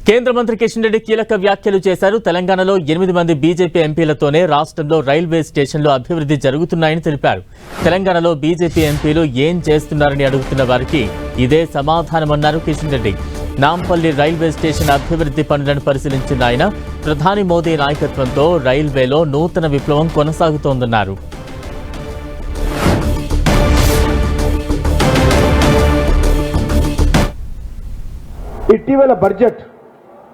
కేంద్ర మంత్రి కిషన్ రెడ్డి కీలక వ్యాఖ్యలు చేశారు. తెలంగాణలో 8 మంది బీజేపీ ఎంపీలతోనే రాష్ట్రంలో రైల్వే స్టేషన్లు అభివృద్ధి జరుగుతున్నాయని తెలిపారు. తెలంగాణలో బీజేపీ ఎంపీలు ఏం చేస్తున్నారని అడుగుతున్న వారికి ఇదే సమాధానమన్నారు కిషన్ రెడ్డి. నాంపల్లి రైల్వే స్టేషన్ అభివృద్ధి పనులను పరిశీలించిన ఆయన ప్రధాని మోదీ నాయకత్వంతో రైల్వేలో నూతన విప్లవం కొనసాగుతోందన్నారు. ఇటీవల బడ్జెట్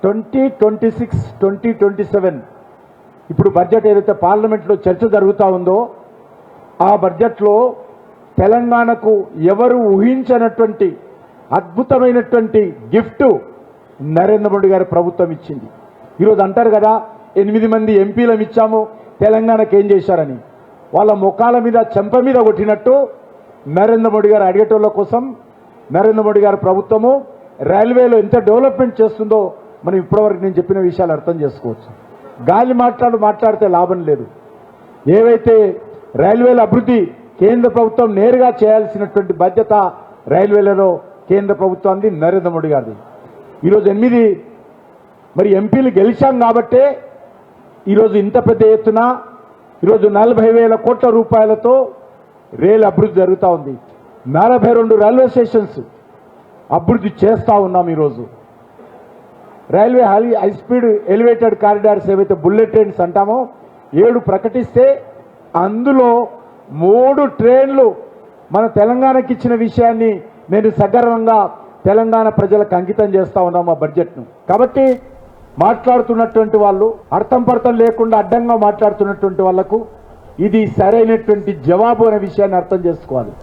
2026-2027 ఇప్పుడు బడ్జెట్ ఏదైతే పార్లమెంట్లో చర్చ జరుగుతూ ఉందో ఆ బడ్జెట్లో తెలంగాణకు ఎవరు ఊహించనటువంటి అద్భుతమైనటువంటి గిఫ్ట్ నరేంద్ర మోడీ గారి ప్రభుత్వం ఇచ్చింది. ఈరోజు అంటారు కదా 8 మంది ఎంపీలం ఇచ్చాము తెలంగాణకు ఏం చేశారని. వాళ్ళ ముఖాల మీద చెంప మీద కొట్టినట్టు నరేంద్ర మోడీ గారు అడిగేటోళ్ళ కోసం నరేంద్ర మోడీ గారి ప్రభుత్వము రైల్వేలో ఎంత డెవలప్మెంట్ చేస్తుందో మనం ఇప్పటివరకు నేను చెప్పిన విషయాలు అర్థం చేసుకోవచ్చు. గాలి మాట్లాడితే లాభం లేదు. ఏవైతే రైల్వేల అభివృద్ధి కేంద్ర ప్రభుత్వం నేరుగా చేయాల్సినటువంటి బాధ్యత రైల్వేలలో కేంద్ర ప్రభుత్వాన్ని నరేంద్ర మోడీ గారిది. ఈరోజు 8 మరి ఎంపీలు గెలిచాం కాబట్టే ఈరోజు ఇంత పెద్ద ఎత్తున ఈరోజు 40,000 కోట్ల రూపాయలతో రైలు అభివృద్ధి జరుగుతూ ఉంది. 42 రైల్వే స్టేషన్స్ అభివృద్ధి చేస్తూ ఉన్నాం. ఈరోజు railway high speed elevated corridors ఏవైతే బుల్లెట్ ట్రైన్స్ అంటామో 7 ప్రకటిస్తే అందులో 3 ట్రైన్లు మన తెలంగాణకి ఇచ్చిన విషయాన్ని నేను సగర్వంగా తెలంగాణ ప్రజలకు అంకితం చేస్తూ ఉన్నాం ఆ బడ్జెట్ను. కాబట్టి మాట్లాడుతున్నటువంటి వాళ్ళు అర్థం పర్థం లేకుండా అడ్డంగా మాట్లాడుతున్నటువంటి వాళ్లకు ఇది సరైనటువంటి జవాబు అనే విషయాన్ని అర్థం చేసుకోవాలి.